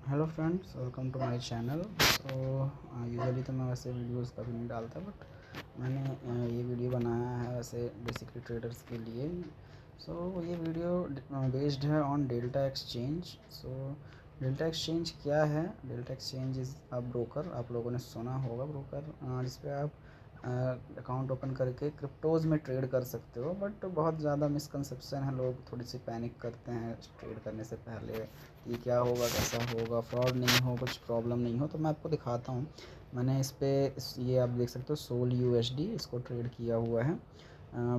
Hello friends, welcome to my channel. Usually तो मैं वैसे वीडियोस कभी नहीं डालता, बट मैंने ये वीडियो बनाया है वैसे बेसिकली ट्रेडर्स के लिए। ये वीडियो बेस्ड है on delta exchange. Delta exchange क्या है? Delta exchange is a broker. आप लोगों ने सुना होगा ब्रोकर, जिस पे आप अकाउंट ओपन करके क्रिप्टोज़ में ट्रेड कर सकते हो। बट बहुत ज़्यादा मिसकंसेप्शन है, लोग थोड़ी सी पैनिक करते हैं ट्रेड करने से पहले। ये क्या होगा, कैसा होगा, फ्रॉड नहीं हो, कुछ प्रॉब्लम नहीं हो। तो मैं आपको दिखाता हूँ। मैंने ये आप देख सकते हो सोल यूएसडी, इसको ट्रेड किया हुआ है।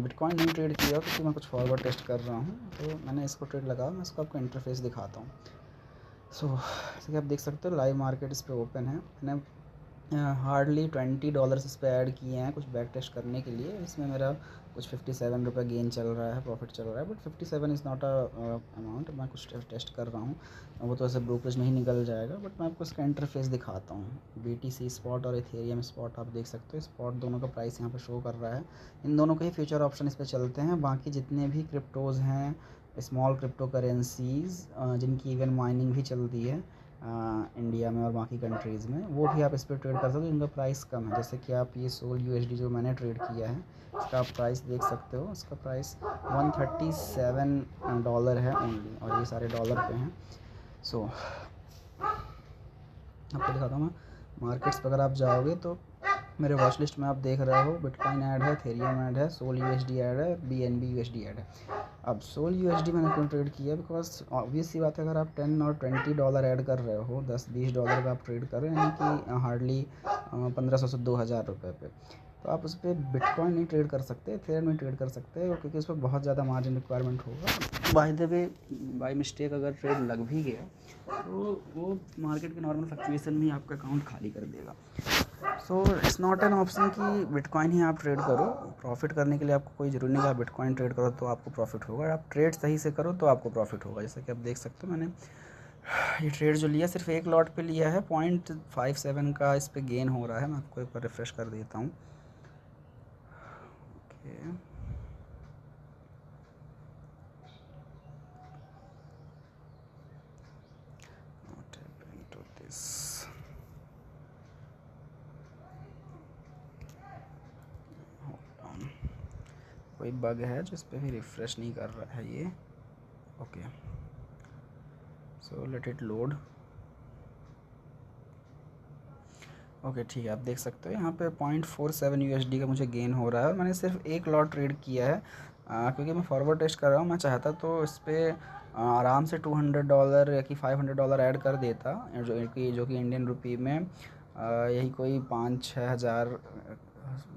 बिटकॉइन नहीं ट्रेड किया क्योंकि मैं कुछ फॉरवर्ड टेस्ट कर रहा हूँ, तो मैंने इसको ट्रेड लगाया। मैं इसको आपको इंटरफेस दिखाता हूँ। जैसे कि आप देख सकते हो लाइव मार्केट इस पर ओपन है। मैंने हार्डली $20 इस पर ऐड किए हैं कुछ बैक टेस्ट करने के लिए। इसमें मेरा कुछ 57 रुपये गेन चल रहा है, प्रॉफिट चल रहा है। But 57 is not a amount. मैं कुछ टेस्ट कर रहा हूँ, वो तो ऐसे ब्रोकरेज में ही निकल जाएगा। बट मैं आपको इसका इंटरफेस दिखाता हूँ। BTC स्पॉट और इथेरियम स्पॉट आप देख सकते हो। स्पॉट दोनों का प्राइस यहाँ पर शो कर रहा है। इन दोनों के ही फ्यूचर ऑप्शन इस पर चलते हैं। बाकी जितने भी क्रिप्टोज़ हैं, स्मॉल क्रिप्टो करेंसीज़ जिनकी इवन माइनिंग भी चलती है इंडिया में और बाकी कंट्रीज़ में, वो भी आप इस पर ट्रेड कर सकते हो जिनका प्राइस कम है। जैसे कि आप ये सोल यूएसडी जो मैंने ट्रेड किया है, इसका आप प्राइस देख सकते हो। इसका प्राइस $137 है ओनली, और ये सारे डॉलर पे हैं। आपको दिखाता हूँ मैं। मार्केट्स पर अगर आप जाओगे तो मेरे वॉच लिस्ट में आप देख रहे हो बिटकॉइन ऐड है, थेरियम ऐड है, सोल यूएसडी ऐड है, BNB यूएसडी ऐड है। अब सोल यूएसडी मैंने क्यों ट्रेड किया? बिकॉज ऑब्वियस सी बात है, अगर आप 10 और $20 ऐड कर रहे हो, $10-20 का आप ट्रेड कर रहे हो, यानी कि हार्डली 1500 से 2000 रुपये पे, तो आप उस पर बिटकॉइन नहीं ट्रेड कर सकते, इथेरियम नहीं ट्रेड कर सकते, क्योंकि उस पर बहुत ज़्यादा मार्जिन रिक्वायरमेंट होगा। By the way, by mistake अगर ट्रेड लग भी गया तो वो मार्केट के नॉर्मल फ्लक्चुएसन में ही आपका अकाउंट खाली कर देगा। इट्स नॉट एन ऑप्शन कि बिटकॉइन ही आप ट्रेड करो। प्रॉफिट करने के लिए आपको कोई ज़रूरी नहीं कि आप बिटकॉइन ट्रेड करो तो आपको प्रॉफिट होगा। आप ट्रेड सही से करो तो आपको प्रॉफिट होगा। जैसे कि आप देख सकते हो, मैंने ये ट्रेड जो लिया सिर्फ एक लॉट पे लिया है। 0.57 का इस पर गेन हो रहा है। मैं आपको एक बार रिफ्रेश कर देता हूँ। Okay, not happening to this. कोई बग है जिस पे भी रिफ्रेश नहीं कर रहा है ये। Okay, so let it load. Okay, ठीक है। आप देख सकते हो यहाँ पे 0.47 USD का मुझे गेन हो रहा है। मैंने सिर्फ एक लॉट ट्रेड किया है, क्योंकि मैं फॉरवर्ड टेस्ट कर रहा हूँ। मैं चाहता तो इस पर आराम से $200 या कि $500 ऐड कर देता, जो कि इंडियन रुपी में यही कोई 5-6 हज़ार,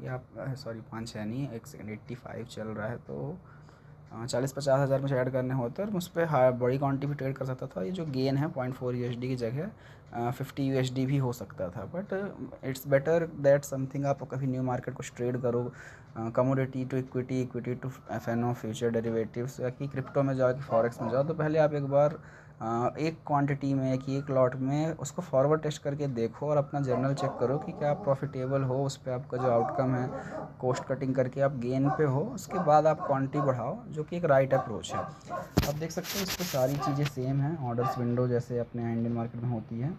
या सॉरी 5-6 नहीं, एक सेकेंड, 85 चल रहा है, तो 40-50 हज़ार मुझे ऐड करने होते और मैं उस पर बड़ी क्वांटिटी भी ट्रेड कर सकता था। ये जो गेन है 0.4 USD की जगह 50 USD भी हो सकता था। But it's better that something आप कभी न्यू मार्केट कुछ ट्रेड करो, commodity to equity, equity to FNO, future derivatives, या कि क्रिप्टो में जाओ कि फॉरेक्स में जाओ, तो पहले आप एक बार एक क्वांटिटी में कि एक लॉट में उसको फॉरवर्ड टेस्ट करके देखो और अपना जर्नल चेक करो कि क्या आप प्रॉफिटेबल हो, उस पर आपका जो आउटकम है कॉस्ट कटिंग करके आप गेन पे हो। उसके बाद आप क्वांटिटी बढ़ाओ, जो कि एक राइट अप्रोच है। आप देख सकते हो इस पर सारी चीज़ें सेम हैं। ऑर्डर्स विंडो जैसे अपने यहाँ इंडियन मार्केट में होती है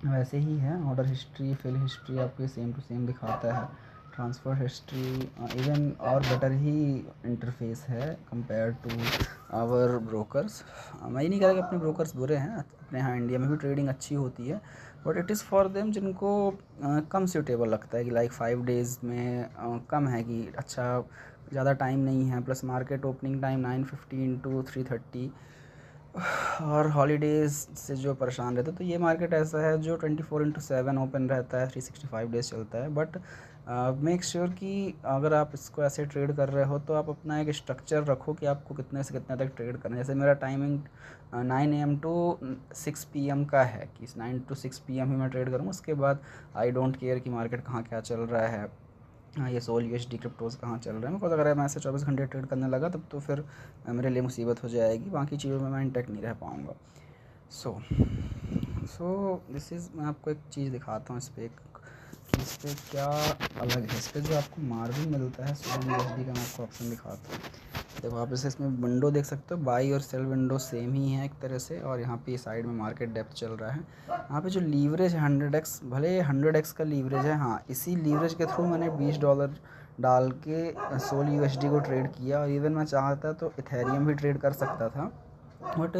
वैसे ही है। ऑर्डर हिस्ट्री, फिल हिस्ट्री आपको सेम टू सेम दिखाता है। ट्रांसफ़र हिस्ट्री इवन और बेटर ही इंटरफेस है कंपेयर टू आवर ब्रोकर्स। मैं ये नहीं कह रहा कि अपने ब्रोकर्स बुरे हैं, अपने यहाँ इंडिया में भी ट्रेडिंग अच्छी होती है, but it is for them जिनको कम सूटेबल लगता है कि लाइक 5 डेज़ में कम है, कि अच्छा ज़्यादा टाइम नहीं है, plus market opening time 9:15 to 3:30, और हॉलीडेज़ से जो परेशान रहते हैं। तो ये मार्केट ऐसा है जो 24/7 ओपन रहता है, 365 डेज़ चलता है। बट मेक श्योर कि अगर आप इसको ऐसे ट्रेड कर रहे हो तो आप अपना एक स्ट्रक्चर रखो कि आपको कितने से कितने तक ट्रेड करना है। जैसे मेरा टाइमिंग 9 AM to 6 PM का है, कि 9 to 6 PM ही मैं ट्रेड करूँगा। उसके बाद आई डोंट केयर कि मार्केट कहाँ क्या चल रहा है, ये सोल USD क्रिप्टोज़ कहाँ चल रहे हैं। बिकॉज अगर मैं ऐसे 24 घंटे ट्रेड करने लगा तब तो फिर मेरे लिए मुसीबत हो जाएगी, बाकी चीज़ों में मैं इंटैक्ट नहीं रह पाऊँगा। सो दिस इज़, मैं आपको एक चीज़ दिखाता हूँ इस पर, इस पर क्या अलग है। इस पर जो आपको मार्जिन मिलता है सोल USD का, मैं आपको ऑप्शन दिखाता हूँ। देखो आप इसे इसमें विंडो देख सकते हो, बाई और सेल विंडो सेम ही है एक तरह से। और यहाँ पे साइड में मार्केट डेप्थ चल रहा है। यहाँ पे जो लीवरेज है 100x, भले 100x का लीवरेज है, हाँ इसी लीवरेज के थ्रू मैंने $20 डाल के सोल यूएसडी को ट्रेड किया। और इवन मैं चाहता तो इथेरियम भी ट्रेड कर सकता था, बट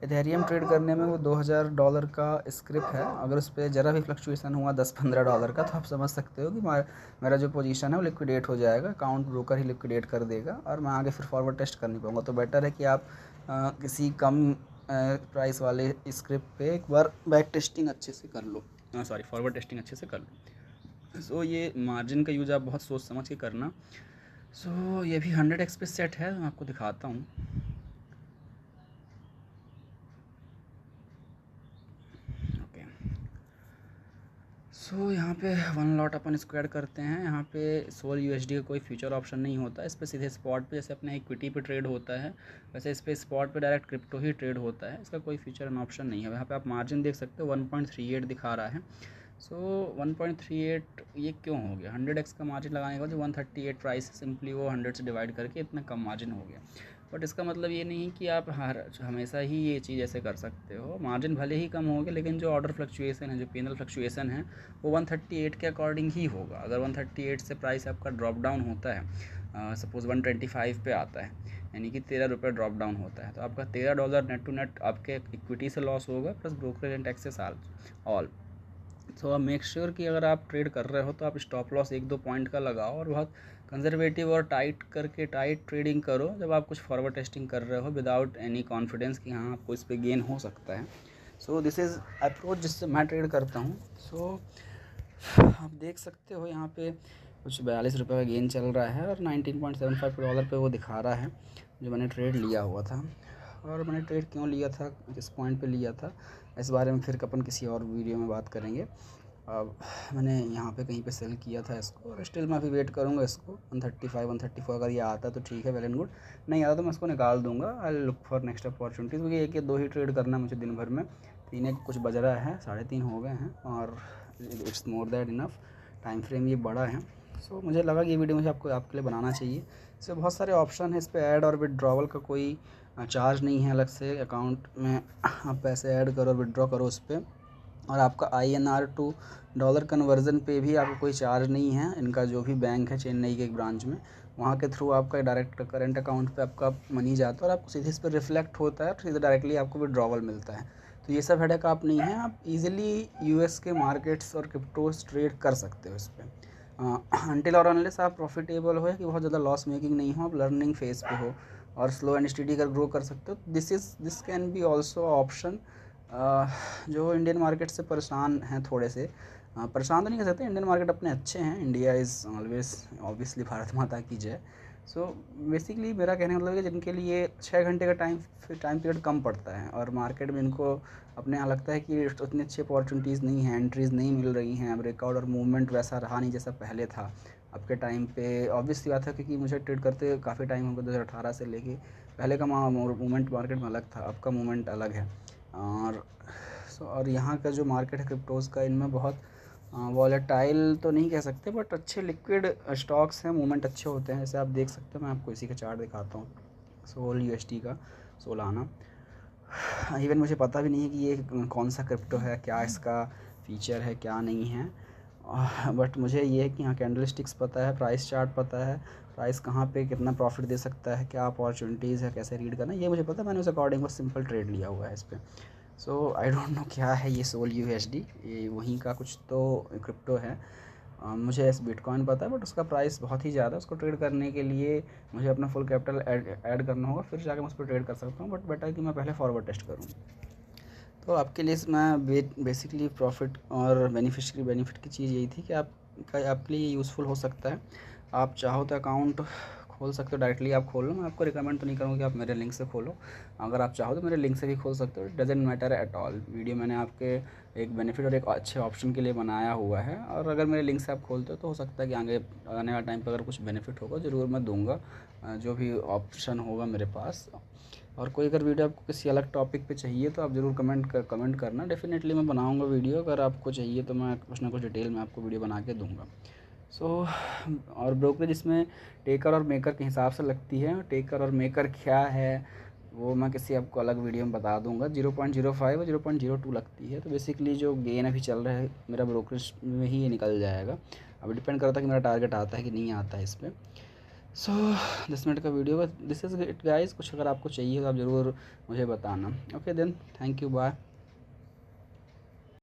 इथेरियम ट्रेड करने में वो $2000 का स्क्रिप्ट है। अगर उस पर ज़रा भी फ्लक्चुएसन हुआ $10-15 का, तो आप समझ सकते हो कि मेरा जो पोजीशन है वो लिक्विडेट हो जाएगा, अकाउंट ब्रोकर ही लिक्विडेट कर देगा और मैं आगे फिर फॉरवर्ड टेस्ट कर नहीं पाऊँगा। तो बेटर है कि आप किसी कम प्राइस वाले स्क्रिप्ट पे एक बार बैक टेस्टिंग अच्छे से कर लो, सॉरी फॉरवर्ड टेस्टिंग अच्छे से कर लो। सो ये मार्जिन का यूज़ आप बहुत सोच समझ के करना। सो ये भी 100x पे सेट है, मैं आपको दिखाता हूँ। सो यहाँ पे 1 लॉट अपन इसको ऐड करते हैं। यहाँ पे सोल यूएसडी का कोई फ्यूचर ऑप्शन नहीं होता, इस पर सीधे स्पॉट पे जैसे अपने इक्विटी पे ट्रेड होता है, वैसे इस पर स्पॉट पे डायरेक्ट क्रिप्टो ही ट्रेड होता है। इसका कोई फ्यूचर एंड ऑप्शन नहीं है। यहाँ पे आप मार्जिन देख सकते हो 1.38 दिखा रहा है। सो 1.38 ये क्यों हो गया? 100x का मार्जिन लगाने के बाद जो 138 प्राइस सिंपली वो 100 से डिवाइड करके इतना कम मार्जिन हो गया। बट इसका मतलब ये नहीं कि आप हमेशा ही ये चीज़ ऐसे कर सकते हो। मार्जिन भले ही कम हो गया, लेकिन जो ऑर्डर फ्लक्चुएसन है, जो पेनल फ्लक्चुएसन है, वो 138 के अकॉर्डिंग ही होगा। अगर 138 से प्राइस आपका ड्रॉप डाउन होता है, सपोज़ 125 पे आता है, यानी कि ₹13 ड्रॉप डाउन होता है, तो आपका $13 नेट टू नेट आपके इक्विटी से लॉस होगा, plus brokerage and taxes all. तो आप मेक श्योर कि अगर आप ट्रेड कर रहे हो तो आप स्टॉप लॉस 1-2 पॉइंट का लगाओ और बहुत कंजर्वेटिव और टाइट ट्रेडिंग करो जब आप कुछ फॉरवर्ड टेस्टिंग कर रहे हो, विदाउट एनी कॉन्फिडेंस कि हाँ आपको इस पर गेन हो सकता है। सो दिस इज़ अप्रोच जिससे मैं ट्रेड करता हूँ। सो आप देख सकते हो यहाँ पे कुछ ₹42 का गेन चल रहा है और $19.75 पे वो दिखा रहा है जो मैंने ट्रेड लिया हुआ था। और मैंने ट्रेड क्यों लिया था, किस पॉइंट पे लिया था, इस बारे में फिर अपन किसी और वीडियो में बात करेंगे। अब मैंने यहाँ पे कहीं पे सेल किया था इसको, और स्टिल मैं अभी वेट करूँगा इसको 135-134 अगर ये आता तो ठीक है, वेल एंड गुड। नहीं आता तो मैं इसको निकाल दूँगा। I look for next opportunities, क्योंकि 1 या 2 ही ट्रेड करना मुझे दिन भर में, 3 कुछ बज रहा है, 3:30 हो गए हैं और it's more that enough. Time frame ये बड़ा है। सो मुझे लगा कि ये वीडियो मुझे आपके लिए बनाना चाहिए। इससे बहुत सारे ऑप्शन है, इस पर ऐड और विड्रॉवल का कोई चार्ज नहीं है अलग से। अकाउंट में आप पैसे ऐड करो और विड्रॉ करो उस पर, और आपका INR टू डॉलर कन्वर्ज़न पे भी आपको कोई चार्ज नहीं है। इनका जो भी बैंक है चेन्नई के एक ब्रांच में, वहाँ के थ्रू आपका डायरेक्ट करंट अकाउंट पे आपका मनी जाता है और आपको सीधे इस पर रिफ्लेक्ट होता है और सीधे डायरेक्टली आपको विड्रॉवल मिलता है। तो ये सब हेडेक आप नहीं है, आप इजीली US के मार्केट्स और क्रिप्टोस ट्रेड कर सकते हो इस पर, अनटिल और अनलेस आप प्रॉफिटेबल हो, कि बहुत ज़्यादा लॉस मेकिंग नहीं हो, आप लर्निंग फेज पे हो और स्लो एंड स्टडी कर ग्रो कर सकते हो। This can be also option. जो इंडियन मार्केट से परेशान हैं थोड़े से, परेशान तो नहीं कह सकते, इंडियन मार्केट अपने अच्छे हैं। India is always obviously Bharat माता की जय। सो बेसिकली मेरा कहने का मतलब है कि जिनके लिए 6 घंटे का टाइम पीरियड कम पड़ता है और मार्केट में इनको अपने यहाँ लगता है कि उतनी अच्छी अपॉर्चुनिटीज़ नहीं हैं, एंट्रीज़ नहीं मिल रही हैं, ब्रेकआउट और मूवमेंट वैसा रहा नहीं जैसा पहले था आपके टाइम पे। ऑब्वियसली बात है, क्योंकि मुझे ट्रेड करते काफ़ी टाइम हो गया, 2018 से लेके पहले का मूवमेंट मार्केट में अलग था, अब का मूवमेंट अलग है। और यहाँ का जो मार्केट है क्रिप्टोज़ का, इनमें बहुत वॉलेटाइल तो नहीं कह सकते, बट अच्छे लिक्विड स्टॉक्स हैं, मूवमेंट अच्छे होते हैं। जैसे आप देख सकते हो, मैं आपको इसी का चार्ट दिखाता हूँ, सोल USD का सोलाना। इवन मुझे पता भी नहीं है कि ये कौन सा क्रिप्टो है, क्या इसका फीचर है, क्या नहीं है, बट मुझे ये है कि यहाँ कैंडलस्टिक्स पता है, प्राइस चार्ट पता है, प्राइस कहाँ पे कितना प्रॉफिट दे सकता है, क्या अपॉर्चुनिटीज़ है, कैसे रीड करना है, ये मुझे पता है। मैंने उस अकॉर्डिंग बस सिंपल ट्रेड लिया हुआ है इस पर। सो आई डोंट नो क्या है ये सोल USD, ये वहीं का कुछ तो क्रिप्टो है। मुझे ऐसे बिटकॉइन पता है, बट उसका प्राइस बहुत ही ज़्यादा है। उसको ट्रेड करने के लिए मुझे अपना फुल कैपिटल ऐड करना होगा, फिर जाकर मैं उस पर ट्रेड कर सकता हूँ। बट बेटर है कि मैं पहले फॉरवर्ड टेस्ट करूँ। तो आपके लिए मैं बेसिकली प्रॉफिट और बेनिफिट की चीज़ यही थी कि आपके लिए यूज़फुल हो सकता है। आप चाहो तो अकाउंट खोल सकते हो, डायरेक्टली आप खोल लो। मैं आपको रिकमेंड तो नहीं करूँगा कि आप मेरे लिंक से खोलो, अगर आप चाहो तो मेरे लिंक से भी खोल सकते हो, it doesn't matter at all. Video मैंने आपके एक बेनिफिट और एक अच्छे ऑप्शन के लिए बनाया हुआ है, और अगर मेरे लिंक से आप खोलते हो तो हो सकता है कि आगे आने वाले टाइम पर अगर कुछ बेनिफिट होगा ज़रूर मैं दूँगा, जो भी ऑप्शन होगा मेरे पास। और कोई अगर वीडियो आपको किसी अलग टॉपिक पे चाहिए तो आप ज़रूर कमेंट करना, डेफिनेटली मैं बनाऊंगा वीडियो। अगर आपको चाहिए तो मैं कुछ ना कुछ डिटेल में आपको वीडियो बना के दूंगा। सो और ब्रोकरेज इसमें टेकर और मेकर के हिसाब से लगती है। टेकर और मेकर क्या है वो मैं किसी आपको अलग वीडियो में बता दूंगा। 0.05 और 0.02 लगती है। तो बेसिकली जो गेन अभी चल रहा है मेरा ब्रोकरेज में ही ये निकल जाएगा। अब डिपेंड करता है कि मेरा टारगेट आता है कि नहीं आता है इस पर। सो 10 मिनट का video, this is it guys. कुछ अगर आपको चाहिए तो आप ज़रूर मुझे बताना। Okay then, thank you, bye.